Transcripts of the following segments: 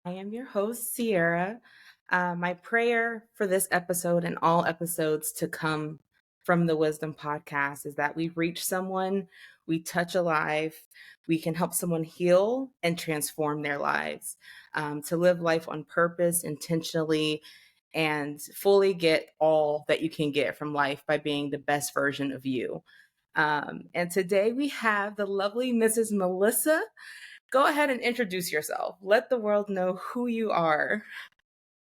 I am your host, Sierra. My prayer for this episode and all episodes to come from the Wisdom Podcast is that we reach someone, we touch a life, we can help someone heal and transform their lives, to live life on purpose, intentionally, and fully get all that you can get from life by being the best version of you. And today we have the lovely Mrs. Melissa. Go ahead and introduce yourself. Let the world know who you are.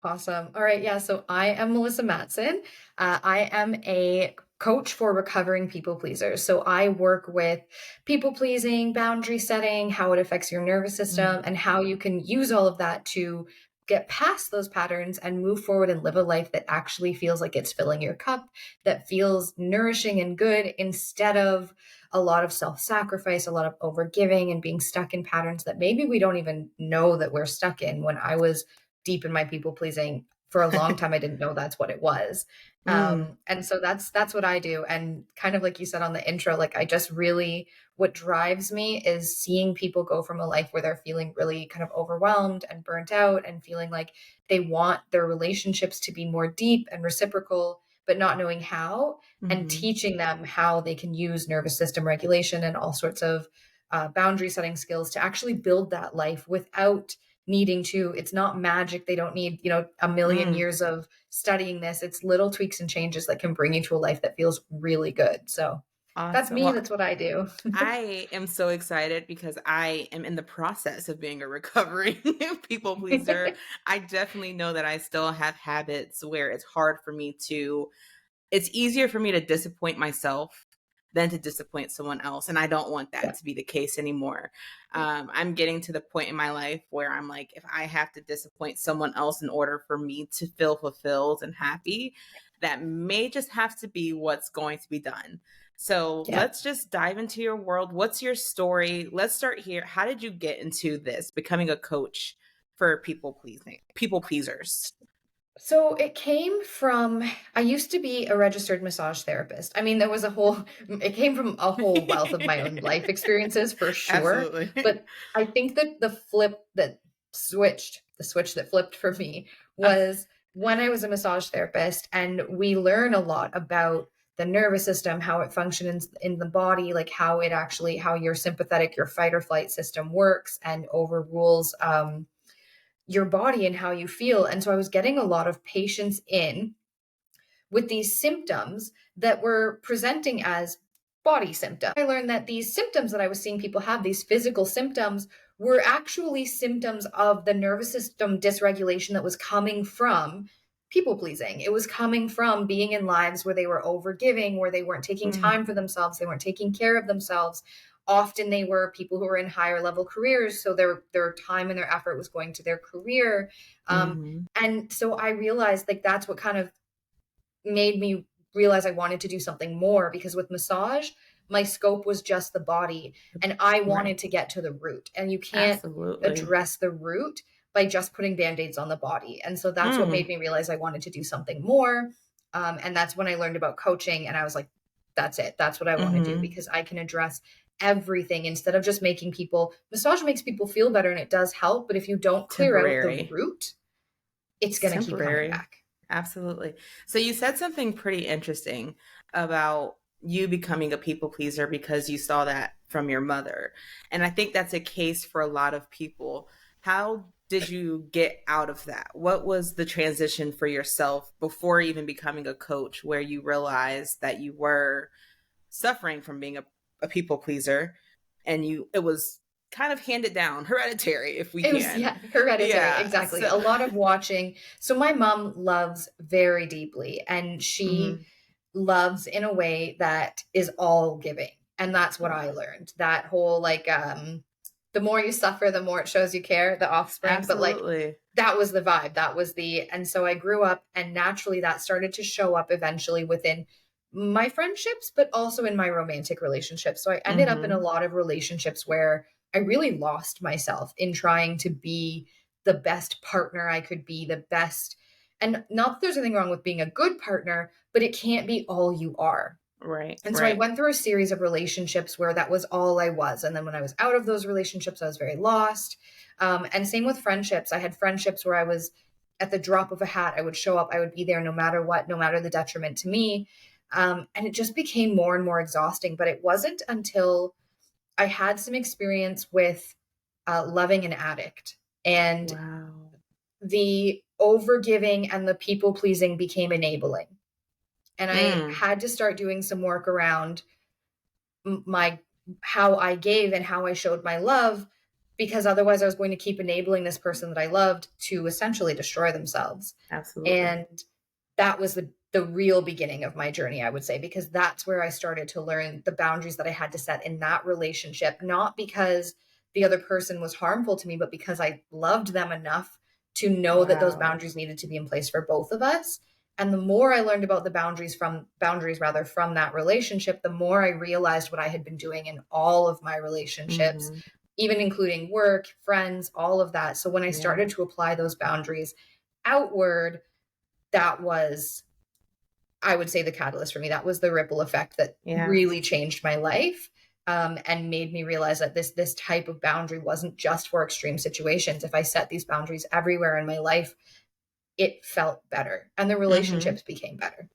Awesome. All right. Yeah. So I am Melissa Matson. I am a coach for recovering people pleasers. So I work with people pleasing, boundary setting, how it affects your nervous system, and how you can use all of that to get past those patterns and move forward and live a life that actually feels like it's filling your cup, that feels nourishing and good instead of a lot of self-sacrifice, a lot of overgiving and being stuck in patterns that maybe we don't even know that we're stuck in. When I was deep in my people pleasing for a long time, I didn't know that's what it was. Mm, And so that's what I do. And kind of like you said on the intro, like I just really, what drives me is seeing people go from a life where they're feeling really kind of overwhelmed and burnt out and feeling like they want their relationships to be more deep and reciprocal, but not knowing how, and mhm, teaching them how they can use nervous system regulation and all sorts of boundary setting skills to actually build that life without needing to. It's not magic. They don't need, a million mm. years of studying this. It's little tweaks and changes that can bring you to a life that feels really good. So that's Awesome. me. Well, That's what I do. I am so excited because I am in the process of being a recovering people pleaser. I definitely know that I still have habits where it's easier for me to disappoint myself than to disappoint someone else. And I don't want that Yeah. to be the case anymore. I'm getting to the point in my life where I'm like, if I have to disappoint someone else in order for me to feel fulfilled and happy, that may just have to be what's going to be done. So Yeah. let's just dive into your world. What's your story? Let's start here. How did you get into this, becoming a coach for people pleasers? So it came from, I used to be a registered massage therapist. I mean, it came from a whole wealth of my own life experiences for sure. Absolutely. But I think that the switch that flipped for me was when I was a massage therapist, and we learn a lot about the nervous system, how it functions in the body, like how your sympathetic, your fight or flight system works and overrules, your body and how you feel. And so I was getting a lot of patients in with these symptoms that were presenting as body symptoms. I learned that these symptoms that I was seeing people have, these physical symptoms, were actually symptoms of the nervous system dysregulation that was coming from people pleasing. It was coming from being in lives where they were overgiving, where they weren't taking Mm, time for themselves, they weren't taking care of themselves. Often they were people who were in higher level careers, so their time and their effort was going to their career. mhm. And so I realized, like, that's what kind of made me realize I wanted to do something more, because with massage, my scope was just the body and I Right. wanted to get to the root. And you can't Absolutely. address the root by just putting band-aids on the body. And so that's what made Mm, me realize I wanted to do something more. And that's when I learned about coaching, and I was like, that's it. That's what I want to do, mhm. because I can address everything instead of just massage makes people feel better and it does help. But if you don't clear out the Temporary. root, it's It's going to keep coming temporary. back. Absolutely. So you said something pretty interesting about you becoming a people pleaser because you saw that from your mother. And I think that's a case for a lot of people. How did you get out of that? What was the transition for yourself before even becoming a coach where you realized that you were suffering from being a people pleaser and it was kind of handed down, hereditary if we It was, can. yeah, hereditary, Yeah. exactly. A So lot of watching. So my mom loves very deeply, and she mhm, loves in a way that is all giving. And that's what I right. learned. That whole, like, the more you suffer, the more it shows you care, the offspring. But like, Absolutely. that was the vibe. And so I grew up, and naturally that started to show up eventually within my friendships, but also in my romantic relationships. So I ended up in a Mhm. lot of relationships where I really lost myself in trying to be the best partner I could be, the best. And not that there's anything wrong with being a good partner, but it can't be all you are. Right. And so I Right. went through a series of relationships where that was all I was. And then when I was out of those relationships, I was very lost. And same with friendships. I had friendships where I was at the drop of a hat, I would show up, I would be there no matter what, no matter the detriment to me. And it just became more and more exhausting. But it wasn't until I had some experience with loving an addict, and Wow. the overgiving and the people pleasing became enabling. And I Mm, had to start doing some work around my how I gave and how I showed my love, because otherwise I was going to keep enabling this person that I loved to essentially destroy themselves. absolutely. And that was the real beginning of my journey, I would say, because that's where I started to learn the boundaries that I had to set in that relationship, not because the other person was harmful to me, but because I loved them enough to know that those Wow. boundaries needed to be in place for both of us. And the more I learned about the boundaries rather from that relationship, the more I realized what I had been doing in all of my relationships, Hmm. even including work, friends, all of that. So when I Yeah. started to apply those boundaries outward, that was, I would say, the catalyst for me. That was the ripple effect that Yeah. really changed my life, and made me realize that this type of boundary wasn't just for extreme situations. If I set these boundaries everywhere in my life, it felt better, and the Hmm. relationships became better.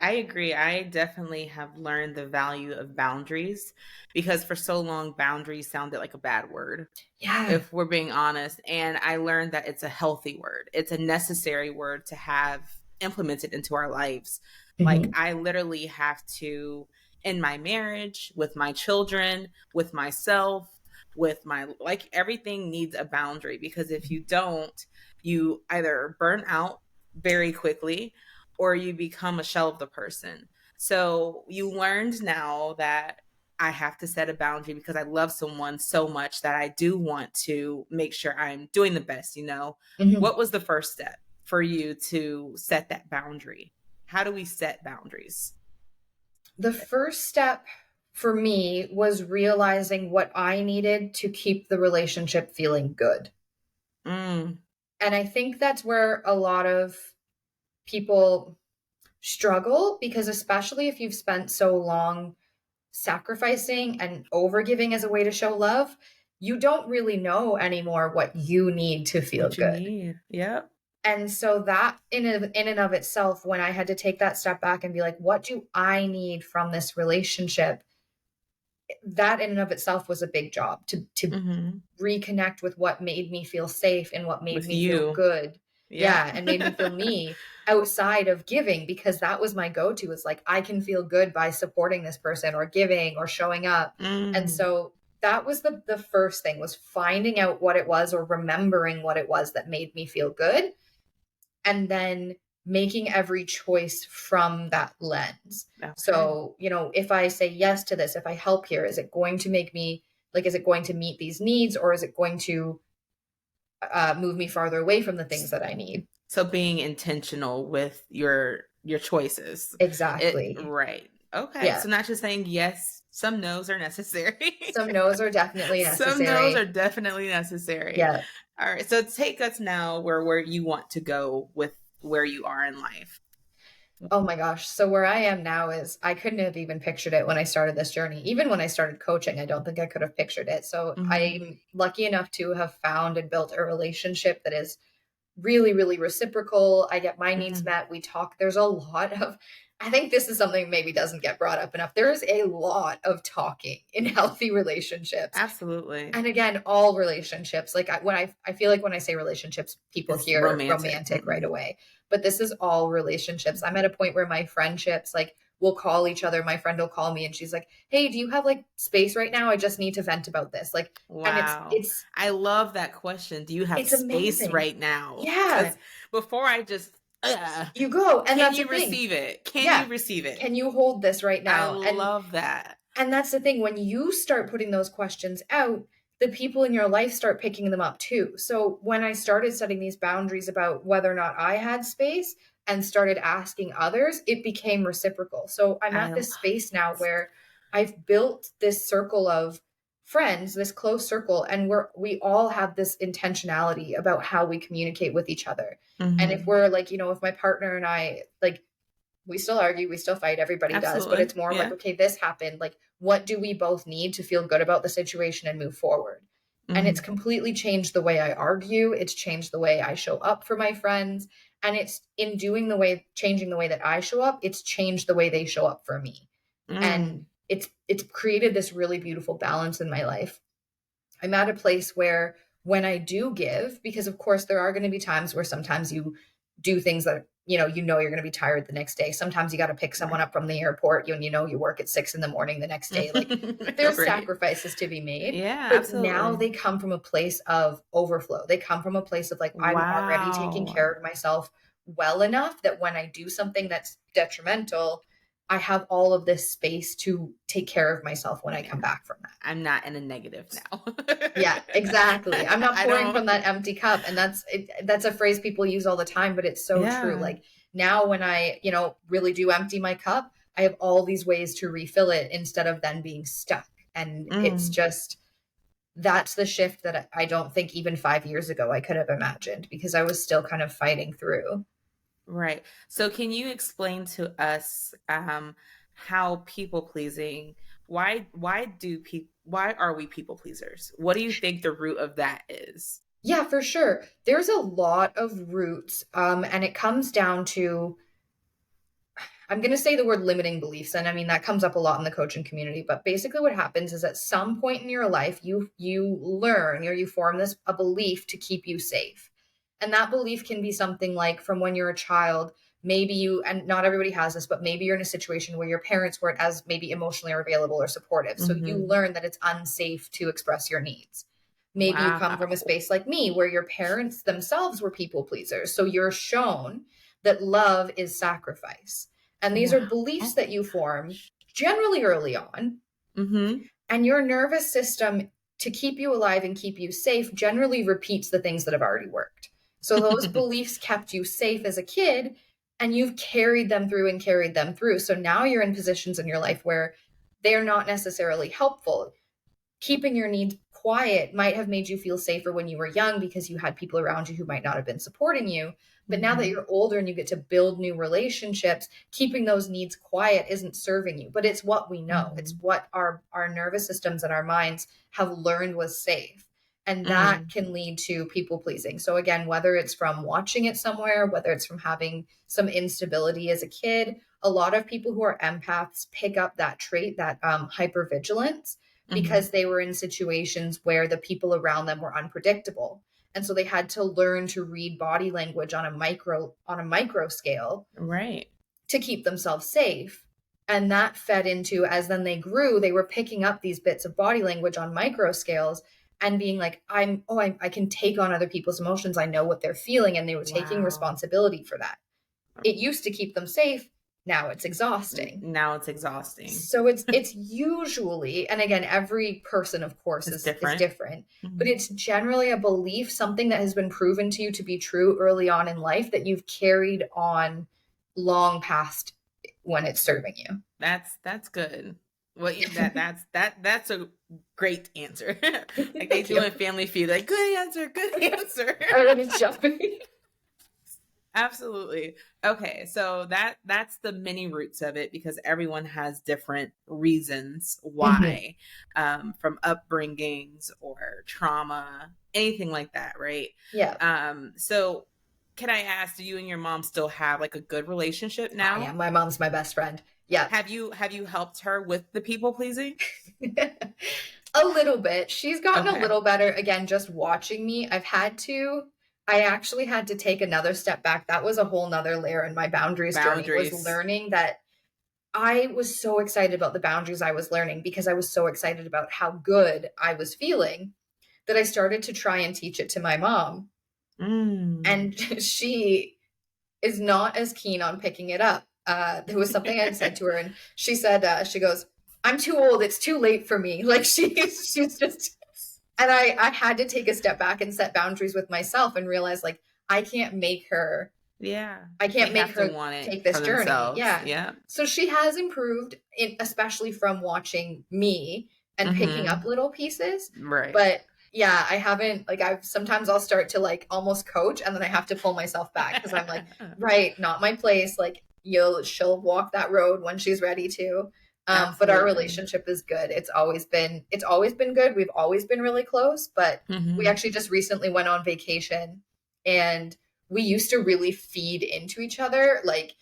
I agree. I definitely have learned the value of boundaries because for so long, boundaries sounded like a bad word, Yeah. if we're being honest. And I learned that it's a healthy word, it's a necessary word to have implemented into our lives. Like, Hmm. I literally have to, in my marriage, with my children, with myself, with my, like, everything needs a boundary because if you don't, you either burn out very quickly or you become a shell of the person. So you learned now that I have to set a boundary because I love someone so much that I do want to make sure I'm doing the best, you know? Hmm. What was the first step for you to set that boundary? How do we set boundaries? The first step for me was realizing what I needed to keep the relationship feeling good. Mm, And I think that's where a lot of people struggle, because especially if you've spent so long sacrificing and overgiving as a way to show love, you don't really know anymore what you need to feel what you good. need. Yep. And so that in and of itself, when I had to take that step back and be like, what do I need from this relationship? That in and of itself was a big job to Hmm. reconnect with what made me feel safe and what made With me feel you. good. Yep. Yeah, and made me feel me outside of giving, because that was my go-to. It's like I can feel good by supporting this person or giving or showing up. And Mm, so that was the first thing, was finding out what it was or remembering what it was that made me feel good, and then making every choice from that lens. okay. So, if I say yes to this, if I help here, is it going to make me, like, is it going to meet these needs, or is it going to move me farther away from the things that I need? So being intentional with your choices. It Exactly. right. Okay. Yeah. So not just saying yes, some no's are necessary. Some no's are definitely Some no's are necessary. definitely necessary. Yeah. All right. So take us now where you want to go with where you are in life. Oh my gosh. So where I am now is, I couldn't have even pictured it when I started this journey. Even when I started coaching, I don't think I could have pictured it. So Hmm. I'm lucky enough to have found and built a relationship that is really, really reciprocal. I get my needs Hmm. met. We talk. There's a lot of, I think this is something maybe doesn't get brought up enough. There is a lot of talking in healthy relationships. Absolutely. And again, all relationships, like I feel like when I say relationships, people It's hear romantic. romantic right Mm-mm. away. But this is all relationships. I'm at a point where my friendships, like, will call each other. My friend will call me and she's like, "Hey, do you have like space right now? I just need to vent about this." Like, and it's Wow. it's I love that question. Do you have it's space amazing. right now? Yeah. Because before I just, uh, You go. And can that's the you thing. receive it? Can Yeah. you receive it? Can you hold this right I now? love that. And that's the thing. When you start putting those questions out, the people in your life start picking them up too. So when I started setting these boundaries about whether or not I had space and started asking others, it became reciprocal. So I'm I at love this space now it. where I've built this circle of friends, this close circle, and we all have this intentionality about how we communicate with each other. And if Hmm. we're like, if my partner and I, like, we still argue, we still fight, everybody does, but Absolutely. it's more of like, Yeah. okay, this happened. Like, what do we both need to feel good about the situation and move forward? And it's Mhm. completely changed the way I argue. It's changed the way I show up for my friends. And it's in changing the way that I show up, it's changed the way they show up for me. And Mm. it's created this really beautiful balance in my life. I'm at a place where when I do give, because of course there are going to be times where sometimes you do things that you're going to be tired the next day. Sometimes you got to pick someone Right. up from the airport, you work at 6 a.m. the next day. Like, there's Right. sacrifices to be made, Yeah, but now absolutely. they come from a place of overflow. They come from a place of like, I'm already taking Wow. care of myself well enough that when I do something that's detrimental, I have all of this space to take care of myself when I come Yeah. back from that. I'm not in a negative now. Yeah, exactly. I'm not I pouring from don't. that empty cup. And that's a phrase people use all the time, but it's so true. Yeah. Like, now when I, really do empty my cup, I have all these ways to refill it instead of then being stuck. And it's Mm. just, that's the shift that I don't think even 5 years ago I could have imagined, because I was still kind of fighting through. Right. So can you explain to us how people pleasing, why are we people pleasers? What do you think the root of that is? Yeah, for sure. There's a lot of roots. And it comes down to, I'm going to say the word limiting beliefs, and I mean that comes up a lot in the coaching community, but basically what happens is at some point in your life you learn, or you form this a belief to keep you safe. And that belief can be something like from when you're a child, maybe you, and not everybody has this, but maybe you're in a situation where your parents weren't as maybe emotionally available or supportive. So you Hmm. learn that it's unsafe to express your needs. Maybe you come from a Wow. space like me where your parents themselves were people pleasers. So you're shown that love is sacrifice. And these Wow. are Oh beliefs that my you form gosh. generally early on. Hmm. And your nervous system, to keep you alive and keep you safe, generally repeats the things that have already worked. So those beliefs kept you safe as a kid, and you've carried them through and carried them through. So now you're in positions in your life where they're not necessarily helpful. Keeping your needs quiet might have made you feel safer when you were young because you had people around you who might not have been supporting you. But now that Hmm. you're older and you get to build new relationships, keeping those needs quiet isn't serving you. But it's what we know. It's Hmm. what our nervous systems and our minds have learned was safe. And that Mm. can lead to people pleasing. So again, whether it's from watching it somewhere, whether it's from having some instability as a kid, a lot of people who are empaths pick up that trait, that hypervigilance, Hmm. because they were in situations where the people around them were unpredictable. And so they had to learn to read body language on a micro scale Right. to keep themselves safe. And that fed into, as then they grew, they were picking up these bits of body language on micro scales and being like, I can take on other people's emotions. I know what they're feeling. And they were taking Wow. responsibility for that. It used to keep them safe. Now it's exhausting. Now it's exhausting. So it's usually, and again, every person of course It's is different. different, but Hmm. it's generally a belief, something that has been proven to you to be true early on in life that you've carried on long past when it's serving you. That's good. Well, that's a great answer. Like they Thank do you. in Family Feud. Like good answer, good answer. I'm already jumping. Absolutely. Okay, so that's the many roots of it because everyone has different reasons Hmm. why, from upbringings or trauma, anything like that, right? Yeah. So can I ask, do you and your mom still have like a good relationship Oh yeah, now? my mom's my best friend. Yeah. Have you helped her with the people pleasing? A little bit. She's gotten a Okay. little better. Again, just watching me. I actually had to take another step back. That was a whole nother layer in my boundaries journey, was Boundaries. learning that I was so excited about the boundaries I was learning because I was so excited about how good I was feeling that I started to try and teach it to my mom. Mm. And she is not as keen on picking it up. There was something I had said to her, and she said, she goes, "I'm too old. It's too late for me." Like, she's just, and I had to take a step back and set boundaries with myself and realize like I can't make her, Yeah. I They can't make have to her want it take for this journey. themselves. Yeah. Yeah. So she has improved, especially from watching me and picking up Hmm. little pieces. Right. But yeah, I haven't, like, I'll start to like almost coach and then I have to pull myself back because I'm like, right, not my place. Like, she'll walk that road when she's ready to. But our Absolutely. relationship is good. It's always been good. We've always been really close, but we Mm-hmm. actually just recently went on vacation, and we used to really feed into each other. Like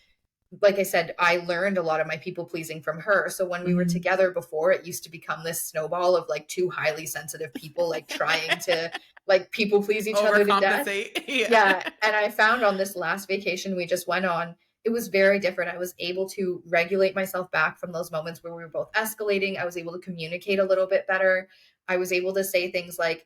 I said, I learned a lot of my people pleasing from her. So when we were Mm-hmm. together before, it used to become this snowball of like two highly sensitive people like trying to like people please each other to death. Overcompensate. Yeah. Yeah. And I found on this last vacation we just went on, it was very different. I was able to regulate myself back from those moments where we were both escalating. I was able to communicate a little bit better. I was able to say things like,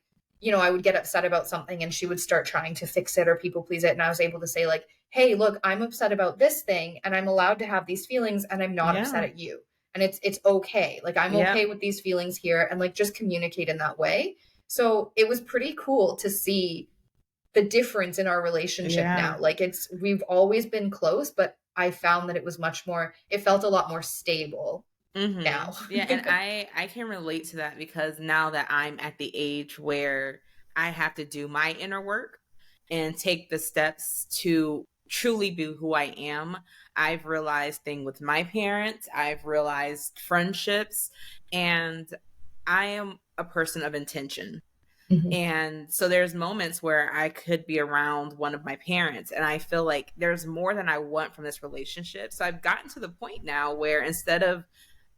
I would get upset about something and she would start trying to fix it or people please it. And I was able to say, like, hey, look, I'm upset about this thing and I'm allowed to have these feelings and I'm not upset Yeah. at you. And it's okay. Like, I'm Yep. okay with these feelings here, and like just communicate in that way. So it was pretty cool to see the difference in our relationship Yeah. now. Like, we've always been close, but I found that it felt a lot more stable Mm-hmm. now. Yeah, and I can relate to that because now that I'm at the age where I have to do my inner work and take the steps to truly be who I am, I've realized things with my parents, I've realized friendships, and I am a person of intention. Mhm. And so there's moments where I could be around one of my parents and I feel like there's more than I want from this relationship. So I've gotten to the point now where instead of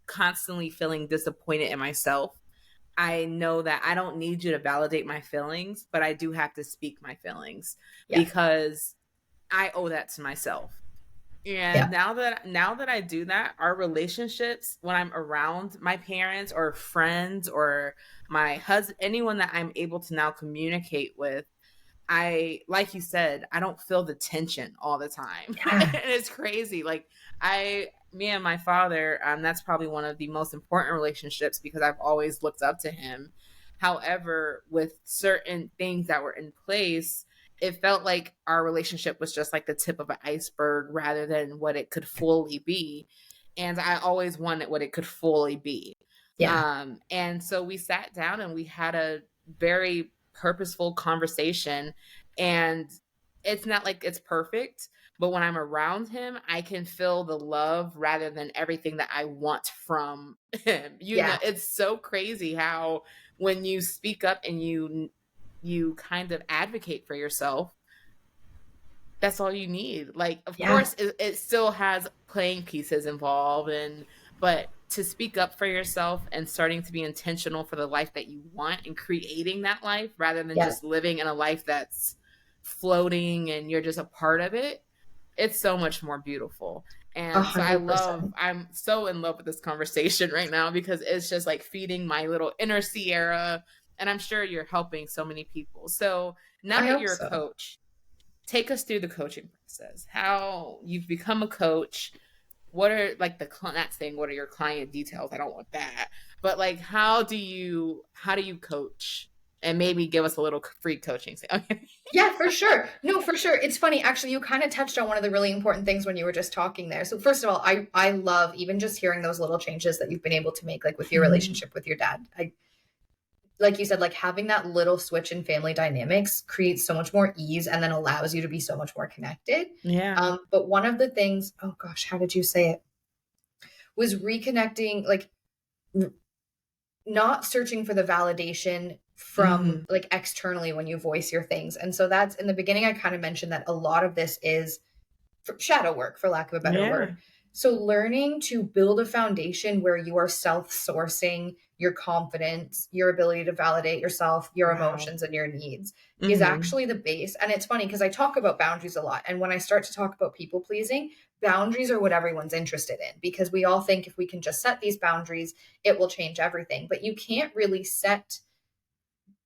constantly feeling disappointed in myself, I know that I don't need you to validate my feelings, but I do have to speak my feelings Yeah. because I owe that to myself. And Yeah. now that I do that, our relationships when I'm around my parents or friends or my husband, anyone that I'm able to now communicate with, I, like you said, I don't feel the tension all the time. And Yeah. it's crazy. Like me and my father, that's probably one of the most important relationships because I've always looked up to him. However, with certain things that were in place, it felt like our relationship was just like the tip of an iceberg rather than what it could fully be. And I always wanted what it could fully be. Yeah. And so we sat down and we had a very purposeful conversation. And it's not like it's perfect, but when I'm around him, I can feel the love rather than everything that I want from him. Yeah. It's so crazy how when you speak up and you kind of advocate for yourself, that's all you need. Like, of Yeah. course, it still has playing pieces involved, but to speak up for yourself and starting to be intentional for the life that you want and creating that life rather than Yeah. just living in a life that's floating and you're just a part of it, it's so much more beautiful. A And so hundred percent. I'm so in love with this conversation right now because it's just like feeding my little inner Sierra. And I'm sure you're helping so many people. So now I that hope you're a so. coach, take us through the coaching process. How you've become a coach. What are like not saying what are your client details? I don't want that. But like how do you coach? And maybe give us a little free coaching. Okay. Yeah, for sure. No, for sure. It's funny. Actually, you kind of touched on one of the really important things when you were just talking there. So first of all, I love even just hearing those little changes that you've been able to make, like with your relationship with your dad. Like you said, like having that little switch in family dynamics creates so much more ease and then allows you to be so much more connected. Yeah. But one of the things, oh gosh, how did you say it? Was reconnecting, like not searching for the validation from Mm-hmm. like externally when you voice your things. And so that's in the beginning, I kind of mentioned that a lot of this is shadow work, for lack of a better Yeah. word. So learning to build a foundation where you are self-sourcing your confidence, your ability to validate yourself, your Wow. emotions and your needs is Mm-hmm. actually the base. And it's funny because I talk about boundaries a lot. And when I start to talk about people pleasing, boundaries are what everyone's interested in because we all think if we can just set these boundaries, it will change everything. But you can't really set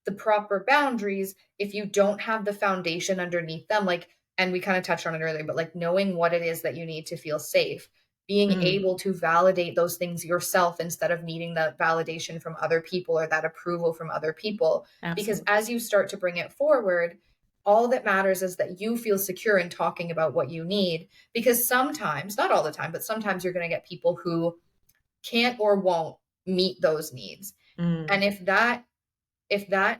the proper boundaries if you don't have the foundation underneath them, like, and we kind of touched on it earlier, but like knowing what it is that you need to feel safe, being Mm. able to validate those things yourself instead of needing that validation from other people or that approval from other people, because Absolutely. as you start to bring it forward, all that matters is that you feel secure in talking about what you need, because sometimes, not all the time, but sometimes you're going to get people who can't or won't meet those needs. Mm. And if that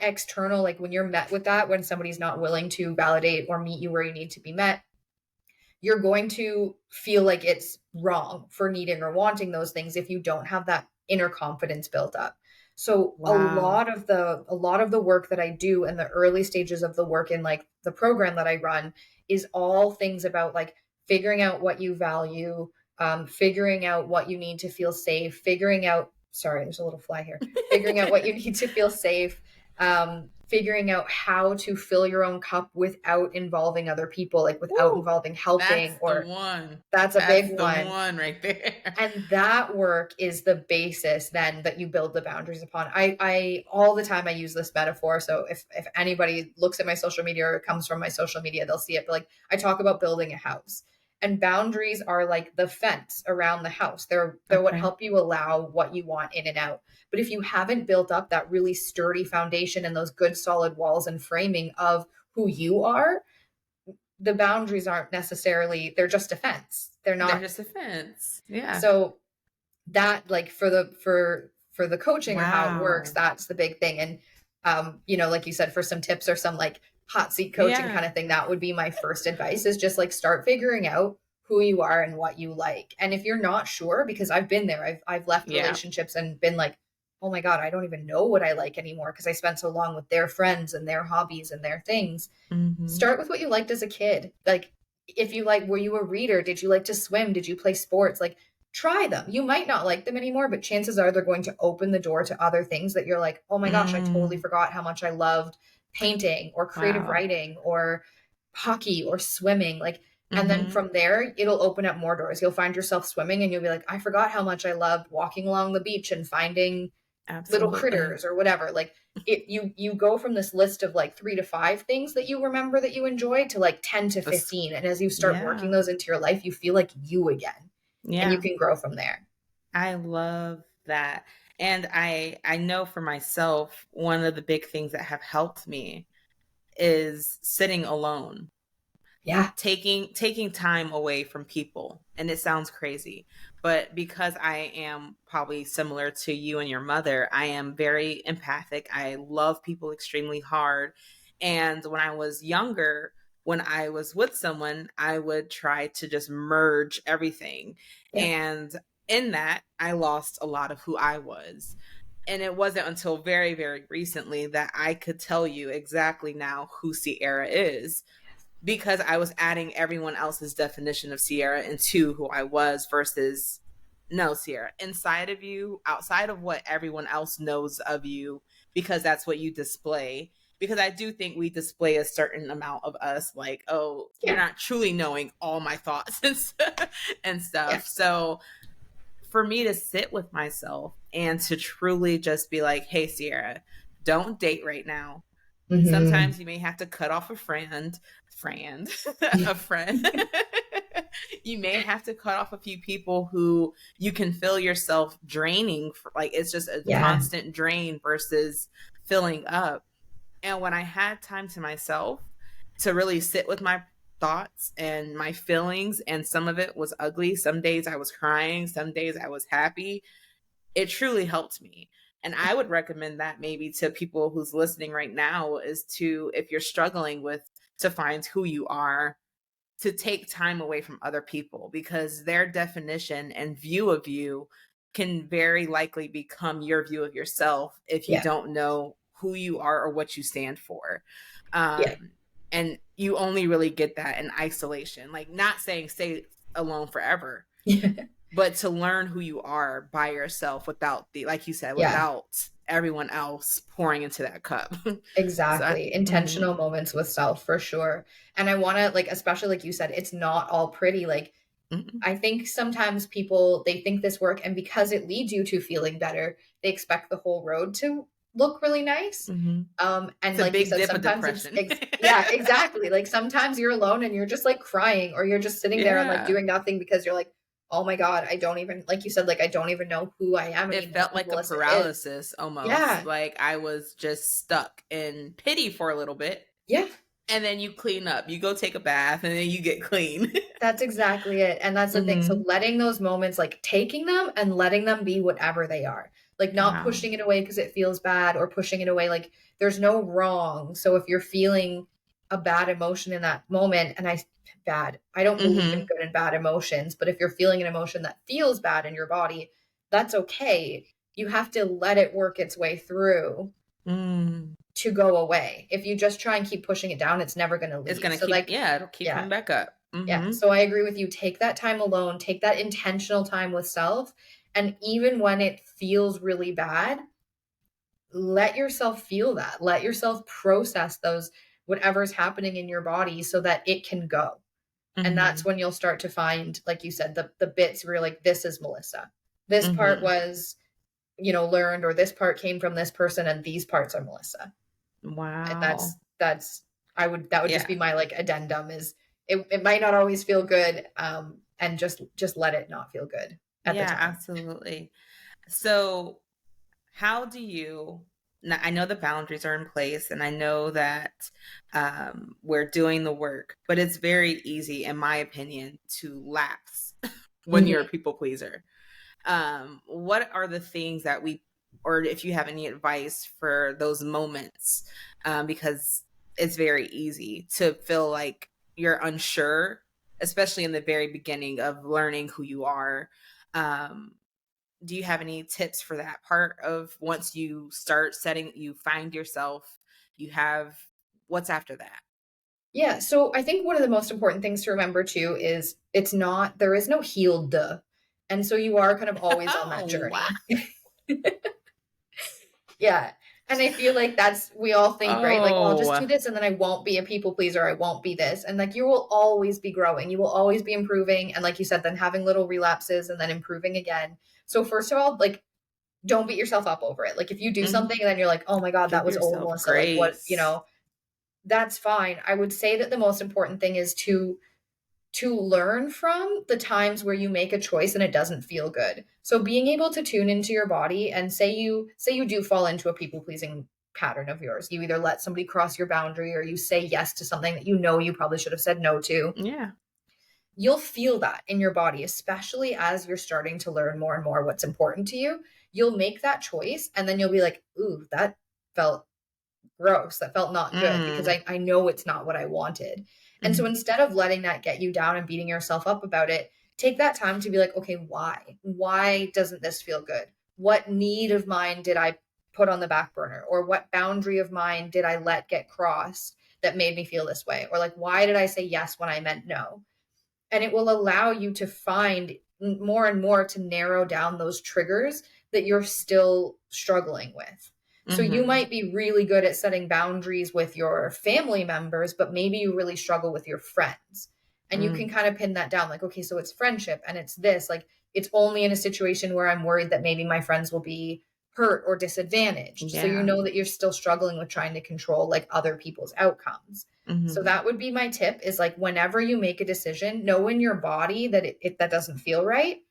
external, like when you're met with that, when somebody's not willing to validate or meet you where you need to be met, you're going to feel like it's wrong for needing or wanting those things if you don't have that inner confidence built up. So Wow. a lot of the work that I do in the early stages of the work in like the program that I run is all things about like figuring out what you value, figuring out what you need to feel safe, figuring out, sorry, there's a little fly here, figuring out what you need to feel safe, figuring out how to fill your own cup without involving other people, like without Woo! involving That's helping, the or one. that's a That's big the one. one right there. And that work is the basis then that you build the boundaries upon. I all the time I use this metaphor. So if anybody looks at my social media or comes from my social media, they'll see it. But like I talk about building a house. And boundaries are like the fence around the house. They're what Okay. help you allow what you want in and out. But if you haven't built up that really sturdy foundation and those good solid walls and framing of who you are, the boundaries aren't necessarily, they're just a fence. They're They're not. just a fence. Yeah. So that like for the coaching or how it works, Wow. that's the big thing. And you know, like you said, for some tips or some like hot seat coaching Yeah. kind of thing, that would be my first advice, is just like start figuring out who you are and what you like. And if you're not sure, because I've been there, I've left Yeah. relationships and been like, oh my god, I don't even know what I like anymore because I spent so long with their friends and their hobbies and their things. Hmm. Start with what you liked as a kid. Like, if you like, were you a reader? Did you like to swim? Did you play sports? Like, try them. You might not like them anymore, but chances are they're going to open the door to other things that you're like, oh my gosh, I totally Mm. forgot how much I loved painting or creative Wow. writing or hockey or swimming. Like, and then Hmm. from there, it'll open up more doors. You'll find yourself swimming and you'll be like, I forgot how much I loved walking along the beach and finding little Absolutely. critters or whatever. Like, you go from this list of like 3 to 5 things that you remember that you enjoyed to like 10 to This- 15, and as you start working yeah. those into your life, you feel like you again, and you Yeah. can grow from there. I love that. And I know for myself, one of the big things that have helped me is sitting alone, Yeah. taking time away from people. And it sounds crazy, but because I am probably similar to you and your mother, I am very empathic. I love people extremely hard. And when I was younger, when I was with someone, I would try to just merge everything. Yeah. And in that, I lost a lot of who I was. And it wasn't until very, very recently that I could tell you exactly now who Sierra is, because I was adding everyone else's definition of Sierra into who I was versus, no, Sierra, inside of you, outside of what everyone else knows of you, because that's what you display. Because I do think we display a certain amount of us, like, oh, you're Yeah. not truly knowing all my thoughts and and Yeah. stuff. So for me to sit with myself and to truly just be like, hey, Sierra, don't date right now. Hmm. Sometimes you may have to cut off a friend, a friend. You may have to cut off a few people who you can feel yourself draining. Like it's just a Yeah. constant drain versus filling up. And when I had time to myself to really sit with my thoughts and my feelings, and some of it was ugly. Some days I was crying, some days I was happy. It truly helped me. And I would recommend that maybe to people who's listening right now, is to, if you're struggling with, to find who you are, to take time away from other people, because their definition and view of you can very likely become your view of yourself if you Yeah. don't know who you are or what you stand for. Yeah. Um, and you only really get that in isolation. Like, not saying stay alone forever, but to learn who you are by yourself without the, like you said, Yeah. without everyone else pouring into that cup. So Exactly. mhm, Intentional moments with self for sure. And I want to like, especially like you said, it's not all pretty. Like, mhm, I think sometimes people, they think this work, and because it leads you to feeling better, they expect the whole road to look really nice. mhm. And It's a like you big said, dip of sometimes depression. yeah, exactly. Like sometimes you're alone and you're just like crying, or you're just sitting there and like Yeah. doing nothing because you're like, oh my God, I don't even, like you said, like I don't even know who I am It anymore, felt who like a Melissa is. paralysis almost. Yeah. Like I was just stuck in pity for a little bit. Yeah. And then you clean up. You go take a bath and then you get clean. That's exactly it. And that's the thing. So Hmm. letting those moments, like taking them and letting them be whatever they are. Like not Wow. pushing it away because it feels bad, or pushing it away like there's no wrong. So if you're feeling a bad emotion in that moment, and I don't believe in good and bad emotions, but if you're feeling an emotion that feels bad in your body, that's okay. You have to let it work its way through to go away. If you just try and keep pushing it down, it's never going to It's leave. gonna So keep, like, yeah, it'll keep yeah, coming back up. yeah. So I agree with you. Take that time alone, take that intentional time with self. And even when it feels really bad, let yourself feel that. Let yourself process those, whatever's happening in your body so that it can go. And that's when you'll start to find, like you said, the bits where you're like, this is Melissa. This part was, learned, or this part came from this person, and these parts are Melissa. And Wow. that would just be my like addendum is it might not always feel good. And just let it not feel good at the Yeah, time. absolutely. So how do you, now, I know the boundaries are in place and I know that we're doing the work, but it's very easy, in my opinion, to lapse when you're a people pleaser. What are the things that or if you have any advice for those moments? Because it's very easy to feel like you're unsure, especially in the very beginning of learning who you are. Um, do you have any tips for that part of once you start setting, you find yourself, you have, what's after that? Yeah. So I think one of the most important things to remember too is there is no healed duh. And so you are kind of always on that Oh, wow. journey. Yeah. And I feel like we all think, right? Like, oh, I'll just Oh, do this and then I won't be a people pleaser. I won't be this. And like, you will always be growing. You will always be improving. And like you said, then having little relapses and then improving again. So first of all, like, don't beat yourself up over it. Like if you do something and then you're like, oh my God, that give was old yourself Melissa. Like what, grace. that's fine. I would say that the most important thing is to learn from the times where you make a choice and it doesn't feel good. So being able to tune into your body and say you do fall into a people pleasing pattern of yours. You either let somebody cross your boundary or you say yes to something that you probably should have said no to. Yeah. You'll feel that in your body, especially as you're starting to learn more and more what's important to you. You'll make that choice and then you'll be like, ooh, that felt gross. That felt not good because I know it's not what I wanted. And so instead of letting that get you down and beating yourself up about it, take that time to be like, okay, why? Why doesn't this feel good? What need of mine did I put on the back burner? Or what boundary of mine did I let get crossed that made me feel this way? Or like, why did I say yes when I meant no? And it will allow you to find more and more to narrow down those triggers that you're still struggling with. So you might be really good at setting boundaries with your family members, but maybe you really struggle with your friends. And you can kind of pin that down like, okay, so it's friendship and it's this, like it's only in a situation where I'm worried that maybe my friends will be hurt or disadvantaged. So you Yeah. know that you're still struggling with trying to control like other people's outcomes. So that would be my tip is like whenever you make a decision, know in your body that that doesn't feel right.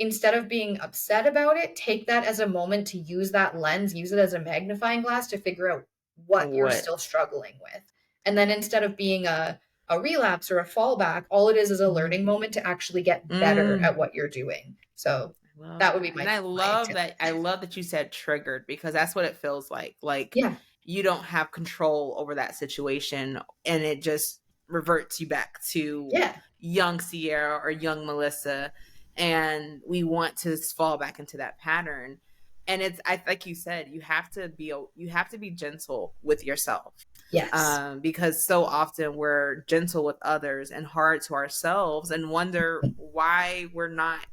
Instead of being upset about it, take that as a moment to use that lens, use it as a magnifying glass to figure out what you're What? still struggling with. And then instead of being a relapse or a fallback, all it is a learning moment to actually get better at what you're doing. So I love that would be that. And my tip. I love that you said triggered because that's what it feels like. Like Yeah. you don't have control over that situation and it just reverts you back to Yeah. young Sierra or young Melissa. And we want to fall back into that pattern. And like you said, you have to be gentle with yourself. Yes. Because so often we're gentle with others and hard to ourselves and wonder why we're not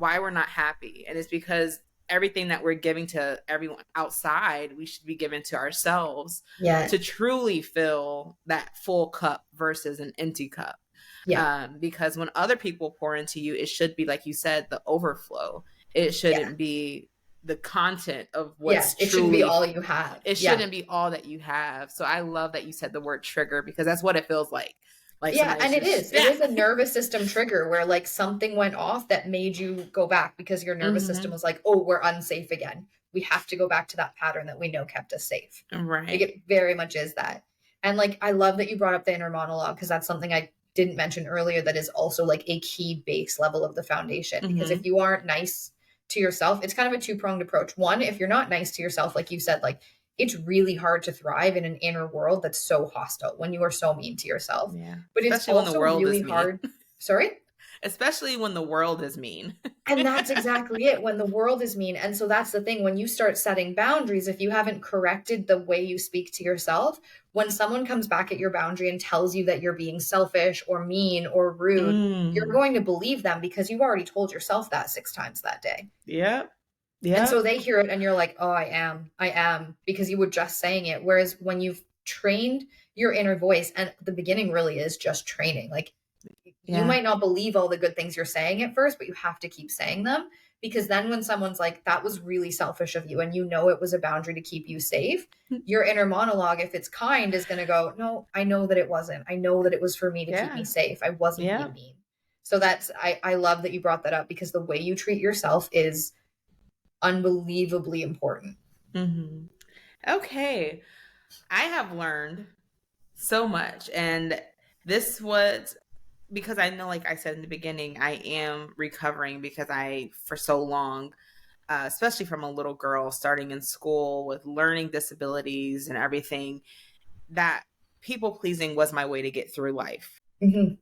happy. And it's because everything that we're giving to everyone outside, we should be giving to ourselves Yeah. to truly fill that full cup versus an empty cup. Yeah. Because when other people pour into you, it should be, like you said, the overflow. It Yeah. shouldn't be the content of Yeah. what's It shouldn't be truly, all you have. it Yeah. shouldn't be all that you have. So I love that you said the word trigger because that's what it feels like. Like Yeah, somebody's and just, it yeah. is a nervous system trigger where like something went off that made you go back because your nervous system was like, oh, we're unsafe again. We have to go back to that pattern that we know kept us safe. Like Right. it very much is that. And like I love that you brought up the inner monologue because that's something I didn't mention earlier that is also like a key base level of the foundation. Because if you aren't nice to yourself, it's kind of a two-pronged approach. One, if you're not nice to yourself, like you said, like it's really hard to thrive in an inner world that's so hostile when you are so mean to yourself. Yeah. But it's Especially when the also world really is mean. hard. Sorry? Especially when the world is mean. And that's exactly it, when the world is mean. And so that's the thing, when you start setting boundaries, if you haven't corrected the way you speak to yourself, when someone comes back at your boundary and tells you that you're being selfish or mean or rude, you're Mm. going to believe them because you've already told yourself that 6 times that day. Yep. And so Yep. they hear it and you're like, oh, I am, because you were just saying it. Whereas when you've trained your inner voice, and the beginning really is just training, like you Yeah. might not believe all the good things you're saying at first, but you have to keep saying them, because then when someone's like, that was really selfish of you, and you know it was a boundary to keep you safe, your inner monologue, if it's kind, is going to go, no, I know that it wasn't. I know that it was for me to keep me Yeah. safe. I wasn't Yeah. being mean. So I love that you brought that up, because the way you treat yourself is unbelievably important. Mm-hmm. Okay. I have learned so much. And this was because I know, like I said in the beginning, I am recovering because for so long, especially from a little girl starting in school with learning disabilities and everything, that people pleasing was my way to get through life, Mm-hmm.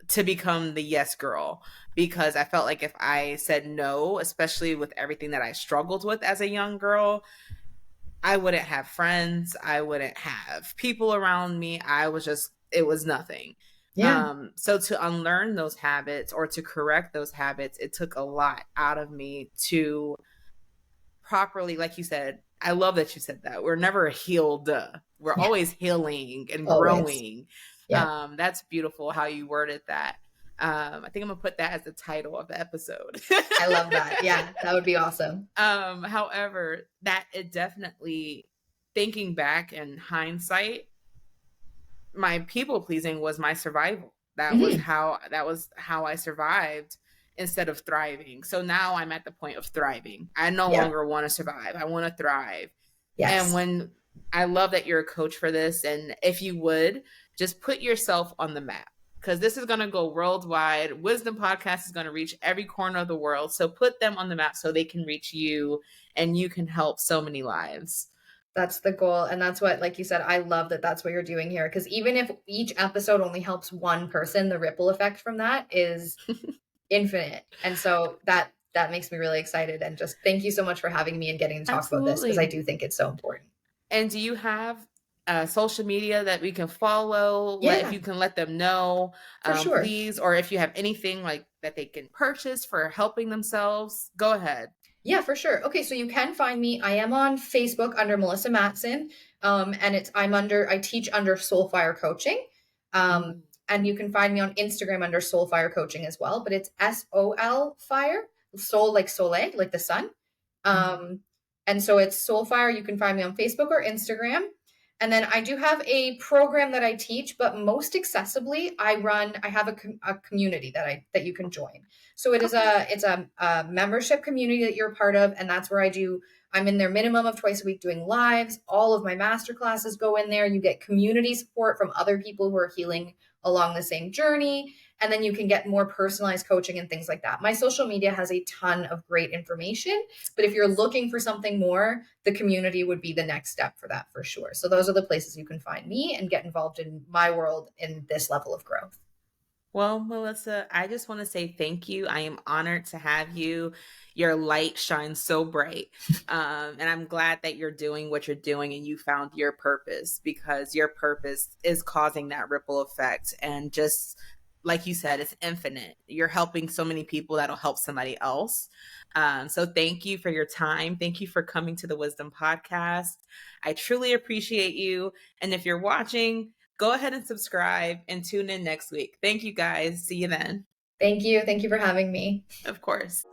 to become the yes girl, because I felt like if I said no, especially with everything that I struggled with as a young girl, I wouldn't have friends. I wouldn't have people around me. It was nothing. Yeah. So to unlearn those habits or to correct those habits, it took a lot out of me to properly, like you said, I love that you said that. We're never healed. We're Yeah. always healing and Always. growing. Yeah. That's beautiful how you worded that. I think I'm gonna put that as the title of the episode. I love that. Yeah, that would be awesome. However, that it definitely, thinking back in hindsight, my people pleasing was my survival. Mm-hmm. That was how I survived instead of thriving. So now I'm at the point of thriving. I no Yeah. longer want to survive. I want to thrive. And Yes. when I love that you're a coach for this, and if you would just put yourself on the map, because this is going to go worldwide. Wisdom Podcast is going to reach every corner of the world. So put them on the map so they can reach you and you can help so many lives. That's the goal. And that's what, like you said, I love that that's what you're doing here. Because even if each episode only helps one person, the ripple effect from that is infinite. And so that makes me really excited. And just thank you so much for having me and getting to talk about this, because I Absolutely. do think it's so important. And do you have social media that we can follow? If Yeah, you can let them know, for sure. please, or if you have anything like that they can purchase for helping themselves, go ahead. Yeah, for sure. Okay, so you can find me. I am on Facebook under Melissa Matson. And I teach under Solfire Coaching. Um, Mm. and you can find me on Instagram under Solfire Coaching as well, but it's SOL Fire, Sol like Soleil, like the sun. Mm. And so it's Solfire. You can find me on Facebook or Instagram. And then I do have a program that I teach, but most accessibly, I have a community that you can join. So Okay. it's a membership community that you're a part of, and that's where I'm in there minimum of twice a week doing lives. All of my master classes go in there. You get community support from other people who are healing along the same journey, and then you can get more personalized coaching and things like that. My social media has a ton of great information, but if you're looking for something more, the community would be the next step for that, for sure. So those are the places you can find me and get involved in my world in this level of growth. Well, Melissa, I just want to say thank you. I am honored to have you. Your light shines so bright. And I'm glad that you're doing what you're doing and you found your purpose, because your purpose is causing that ripple effect. And just like you said, it's infinite. You're helping so many people that'll help somebody else. So thank you for your time. Thank you for coming to the Wisdom Podcast. I truly appreciate you. And if you're watching, go ahead and subscribe and tune in next week. Thank you guys. See you then. Thank you. Thank you for having me. Of course.